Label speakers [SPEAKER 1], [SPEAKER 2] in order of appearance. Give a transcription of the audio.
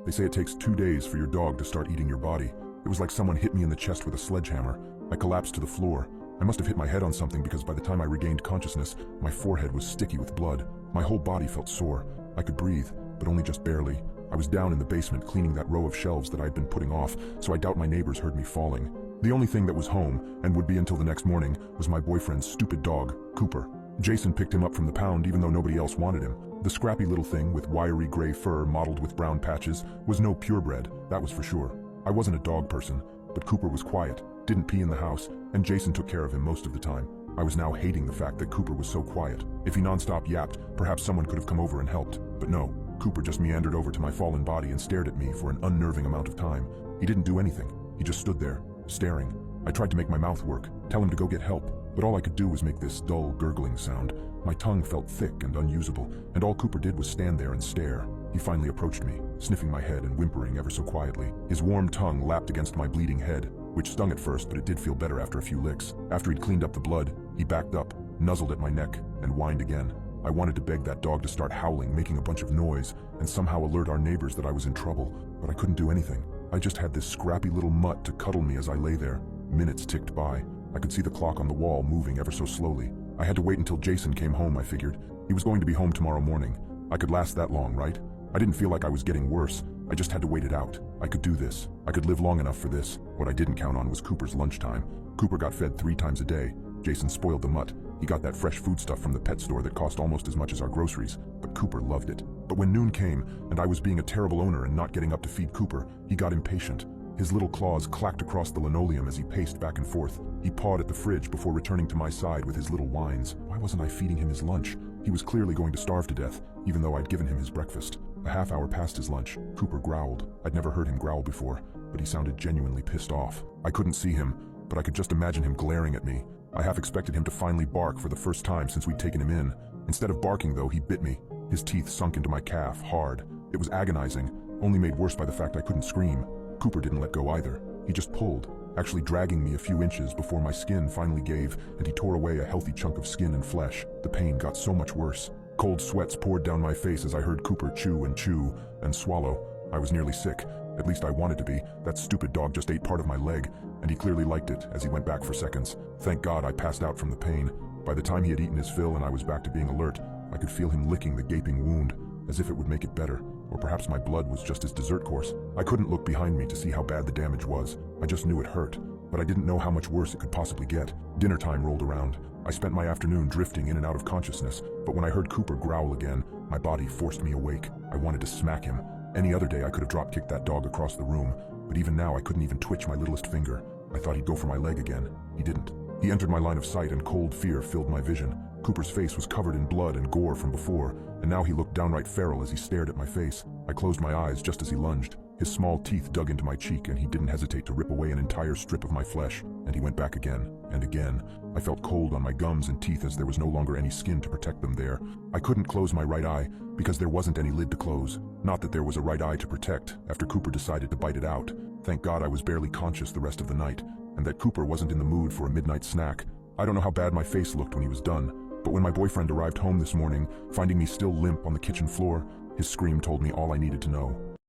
[SPEAKER 1] They say it takes 2 days for your dog to start eating your body. It was like someone hit me in the chest with a sledgehammer. I collapsed to the floor. I must have hit my head on something because by the time I regained consciousness, my forehead was sticky with blood. My whole body felt sore. I could breathe, but only just barely. I was down in the basement cleaning that row of shelves that I had been putting off, so I doubt my neighbors heard me falling. The only thing that was home, and would be until the next morning, was my boyfriend's stupid dog, Cooper. Jason picked him up from the pound even though nobody else wanted him. The scrappy little thing with wiry gray fur mottled with brown patches was no purebred, that was for sure. I wasn't a dog person, but Cooper was quiet, didn't pee in the house, and Jason took care of him most of the time. I was now hating the fact that Cooper was so quiet. If he nonstop yapped, perhaps someone could have come over and helped. But no, Cooper just meandered over to my fallen body and stared at me for an unnerving amount of time. He didn't do anything. He just stood there, staring. I tried to make my mouth work, tell him to go get help, but all I could do was make this dull, gurgling sound. My tongue felt thick and unusable, and all Cooper did was stand there and stare. He finally approached me, sniffing my head and whimpering ever so quietly. His warm tongue lapped against my bleeding head, which stung at first, but it did feel better after a few licks. After he'd cleaned up the blood, he backed up, nuzzled at my neck, and whined again. I wanted to beg that dog to start howling, making a bunch of noise, and somehow alert our neighbors that I was in trouble, but I couldn't do anything. I just had this scrappy little mutt to cuddle me as I lay there. Minutes ticked by. I could see the clock on the wall moving ever so slowly. I had to wait until Jason came home, I figured. He was going to be home tomorrow morning. I could last that long, right? I didn't feel like I was getting worse. I just had to wait it out. I could do this. I could live long enough for this. What I didn't count on was Cooper's lunchtime. Cooper got fed 3 times a day. Jason spoiled the mutt. He got that fresh foodstuff from the pet store that cost almost as much as our groceries, but Cooper loved it. But when noon came, and I was being a terrible owner and not getting up to feed Cooper, he got impatient. His little claws clacked across the linoleum as he paced back and forth. He pawed at the fridge before returning to my side with his little whines. Why wasn't I feeding him his lunch? He was clearly going to starve to death, even though I'd given him his breakfast. A half hour past his lunch, Cooper growled. I'd never heard him growl before, but he sounded genuinely pissed off. I couldn't see him, but I could just imagine him glaring at me. I half expected him to finally bark for the first time since we'd taken him in. Instead of barking though, he bit me. His teeth sunk into my calf, hard. It was agonizing, only made worse by the fact I couldn't scream. Cooper didn't let go either. He just pulled, actually dragging me a few inches before my skin finally gave and he tore away a healthy chunk of skin and flesh. The pain got so much worse. Cold sweats poured down my face as I heard Cooper chew and swallow. I was nearly sick. At least I wanted to be. That stupid dog just ate part of my leg, and he clearly liked it as he went back for seconds. Thank God I passed out from the pain. By the time he had eaten his fill and I was back to being alert, I could feel him licking the gaping wound, as if it would make it better. Or perhaps my blood was just his dessert course. I couldn't look behind me to see how bad the damage was. I just knew it hurt, but I didn't know how much worse it could possibly get. Dinner time rolled around. I spent my afternoon drifting in and out of consciousness, but when I heard Cooper growl again, my body forced me awake. I wanted to smack him. Any other day I could have drop-kicked that dog across the room, but even now I couldn't even twitch my littlest finger. I thought he'd go for my leg again. He didn't. He entered my line of sight and cold fear filled my vision. Cooper's face was covered in blood and gore from before, and now he looked downright feral as he stared at my face. I closed my eyes just as he lunged. His small teeth dug into my cheek and he didn't hesitate to rip away an entire strip of my flesh, and he went back again and again. I felt cold on my gums and teeth as there was no longer any skin to protect them there. I couldn't close my right eye because there wasn't any lid to close. Not that there was a right eye to protect after Cooper decided to bite it out. Thank God I was barely conscious the rest of the night, and that Cooper wasn't in the mood for a midnight snack. I don't know how bad my face looked when he was done, but when my boyfriend arrived home this morning, finding me still limp on the kitchen floor, his scream told me all I needed to know.